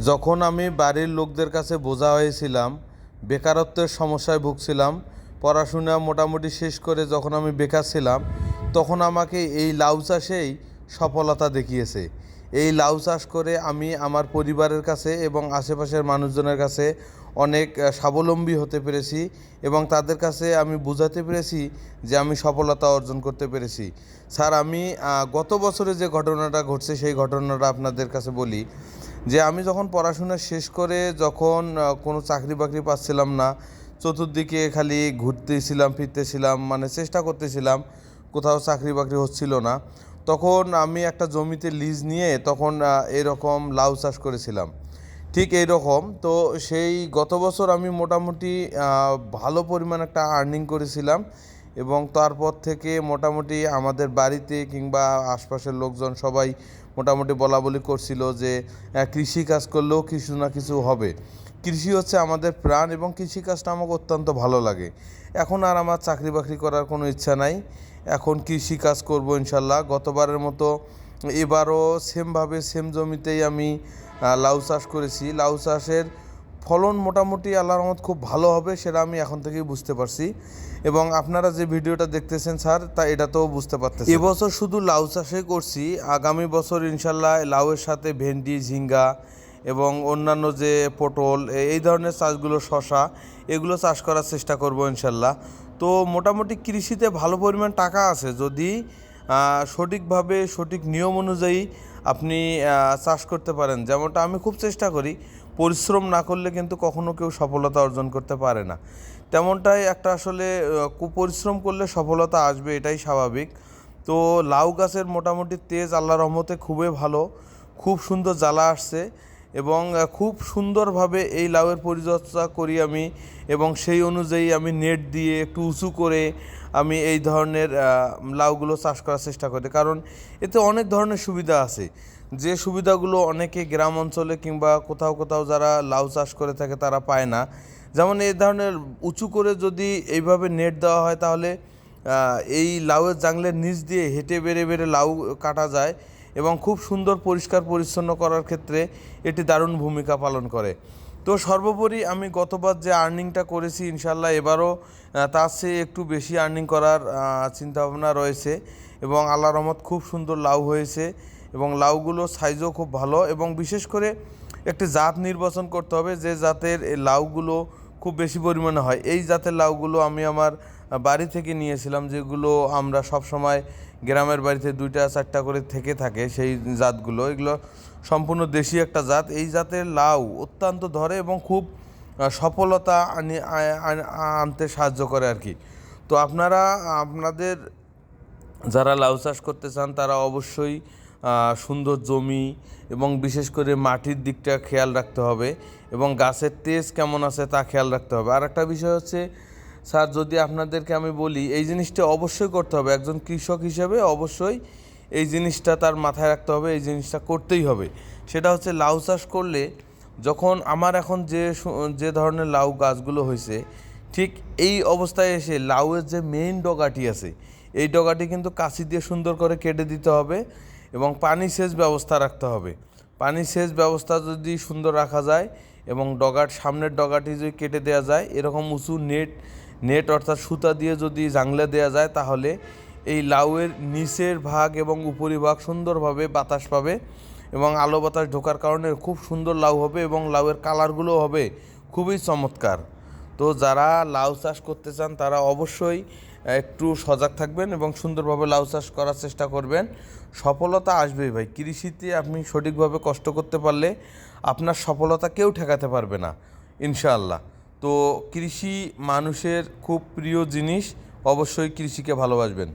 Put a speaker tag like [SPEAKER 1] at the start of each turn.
[SPEAKER 1] যখন আমি বাড়ির লোকদের কাছে বোঝা হয়েছিলাম, বেকারত্বের সমস্যায় ভুগছিলাম, পড়াশোনা মোটামুটি শেষ করে যখন আমি বেকার ছিলাম, তখন আমাকে এই লাউ চাষেই সফলতা দেখিয়েছে। এই লাউ চাষ করে আমি আমার পরিবারের কাছে এবং আশেপাশের মানুষজনের কাছে অনেক স্বাবলম্বী হতে পেরেছি এবং তাদের কাছে আমি বোঝাতে পেরেছি যে আমি সফলতা অর্জন করতে পেরেছি। স্যার, আমি গত বছরে যে ঘটনাটা ঘটছে সেই ঘটনাটা আপনাদের কাছে বলি। যে আমি যখন পড়াশোনা শেষ করে যখন কোনো চাকরি বাকরি পাচ্ছিলাম না, চতুর্দিকে খালি ঘুরতেছিলাম ফিরতেছিলাম, মানে চেষ্টা করতেছিলাম, কোথাও চাকরি বাকরি হচ্ছিল না, তখন আমি একটা জমিতে লিজ নিয়ে তখন এরকম লাউ চাষ করেছিলাম। ঠিক এই রকম তো সেই গত বছর আমি মোটামুটি ভালো পরিমাণ একটা আর্নিং করেছিলাম এবং তারপর থেকে মোটামুটি আমাদের বাড়িতে কিংবা আশপাশের লোকজন সবাই মোটামুটি বলা বলি করছিল যে কৃষি কাজ করলেও কিছু না কিছু হবে। কৃষি হচ্ছে আমাদের প্রাণ এবং কৃষিকাজটা আমাকে অত্যন্ত ভালো লাগে। এখন আর আমার চাকরি বাকরি করার কোনো ইচ্ছা নাই, এখন কৃষি কাজ করবো ইনশাল্লাহ। গতবারের মতো এবারও সেমভাবে সেম জমিতেই আমি লাউ চাষ করেছি। লাউ চাষের ফলন মোটামুটি আল্লাহর রহমত খুব ভালো হবে, সেটা আমি এখন থেকেই বুঝতে পারছি এবং আপনারা যে ভিডিওটা দেখতেছেন স্যার, তা এটাতেও বুঝতে পারতেছেন। এবছর শুধু লাউ চাষে করছি, আগামী বছর ইনশাল্লাহ লাউয়ের সাথে ভেন্ডি, ঝিঙ্গা এবং অন্যান্য যে পটল, এই ধরনের চাষগুলো, শশা, এগুলো চাষ করার চেষ্টা করব ইনশাল্লাহ। তো মোটামুটি কৃষিতে ভালো পরিমাণ টাকা আছে যদি সঠিকভাবে সঠিক নিয়ম অনুযায়ী আপনি চাষ করতে পারেন। যেমনটা আমি খুব চেষ্টা করি, পরিশ্রম না করলে কিন্তু কখনো কেউ সফলতা অর্জন করতে পারে না। তেমনটাই একটা আসলে পরিশ্রম করলে সফলতা আসবে, এটাই স্বাভাবিক। তো লাউ গাছের মোটামুটি তেজ আল্লাহর রহমতে খুবই ভালো, খুব সুন্দর জ্বালা আসছে এবং খুব সুন্দরভাবে এই লাউয়ের পরিচর্যা করি আমি এবং সেই অনুযায়ী আমি নেট দিয়ে একটু উঁচু করে আমি এই ধরনের লাউগুলো চাষ করার চেষ্টা করি, কারণ এতে অনেক ধরনের সুবিধা আছে, যে সুবিধাগুলো অনেকে গ্রাম অঞ্চলে কিংবা কোথাও কোথাও যারা লাউ চাষ করে থাকে তারা পায় না। যেমন এই ধরনের উঁচু করে যদি এইভাবে নেট দেওয়া হয়, তাহলে এই লাউয়ের জাংলের নিচ দিয়ে হেঁটে বেড়ে বেড়ে লাউ কাটা যায় এবং খুব সুন্দর পরিষ্কার পরিচ্ছন্ন করার ক্ষেত্রে এটি দারুণ ভূমিকা পালন করে। তো সর্বোপরি আমি গতবার যে আর্নিংটা করেছি, ইনশাল্লাহ এবারও তার চেয়ে একটু বেশি আর্নিং করার চিন্তাভাবনা রয়েছে এবং আল্লাহর রহমত খুব সুন্দর লাউ হয়েছে এবং লাউগুলো সাইজও খুব ভালো এবং বিশেষ করে একটি জাত নির্বাচন করতে হবে যে জাতের এই লাউগুলো খুব বেশি পরিমাণে হয়। এই জাতের লাউগুলো আমি আমার বাড়ি থেকে নিয়েছিলাম, যেগুলো আমরা সব সময় গ্রামের বাড়িতে 2টা 4টা করে থেকে থাকে সেই জাতগুলো, এগুলো সম্পূর্ণ দেশি একটা জাত। এই জাতের লাউ অত্যন্ত ধরে এবং খুব সফলতা আনতে সাহায্য করে আর কি। তো আপনারা আপনাদের যারা লাউ চাষ করতে চান তারা অবশ্যই সুন্দর জমি এবং বিশেষ করে মাটির দিকটা খেয়াল রাখতে হবে এবং গাছের তেজ কেমন আছে তা খেয়াল রাখতে হবে। আর একটা বিষয় হচ্ছে স্যার, যদি আপনাদেরকে আমি বলি, এই জিনিসটা অবশ্যই করতে হবে, একজন কৃষক হিসেবে অবশ্যই এই জিনিসটা তার মাথায় রাখতে হবে, এই জিনিসটা করতেই হবে। সেটা হচ্ছে লাউ চাষ করলে, যখন আমার এখন যে ধরনের লাউ গাছগুলো হয়েছে, ঠিক এই অবস্থায় এসে লাউয়ের যে মেইন ডগাটি আছে, এই ডগাটি কিন্তু কাঁচি দিয়ে সুন্দর করে কেটে দিতে হবে এবং পানি সেচ ব্যবস্থা রাখতে হবে। পানি সেচ ব্যবস্থা যদি সুন্দর রাখা যায় এবং সামনের ডগাটি যদি কেটে দেওয়া যায়, এরকম উঁচু নেট অর্থাৎ সুতা দিয়ে যদি জাংলে দেওয়া যায়, তাহলে এই লাউয়ের নিচের ভাগ এবং উপরিভাগ সুন্দরভাবে বাতাস পাবে এবং আলো বাতাস ঢোকার কারণে খুব সুন্দর লাউ হবে এবং লাউয়ের কালারগুলো হবে খুবই চমৎকার। তো যারা লাউ চাষ করতে চান তারা অবশ্যই একটু সজাগ থাকবেন এবং সুন্দরভাবে লাউ চাষ করার চেষ্টা করবেন। সফলতা আসবেই ভাই, কৃষিতে আপনি সঠিকভাবে কষ্ট করতে পারলে আপনার সফলতা কেউ ঠেকাতে পারবে না ইনশাআল্লাহ। তো কৃষি মানুষের খুব প্রিয় জিনিস, অবশ্যই কৃষিকে ভালোবাসবেন।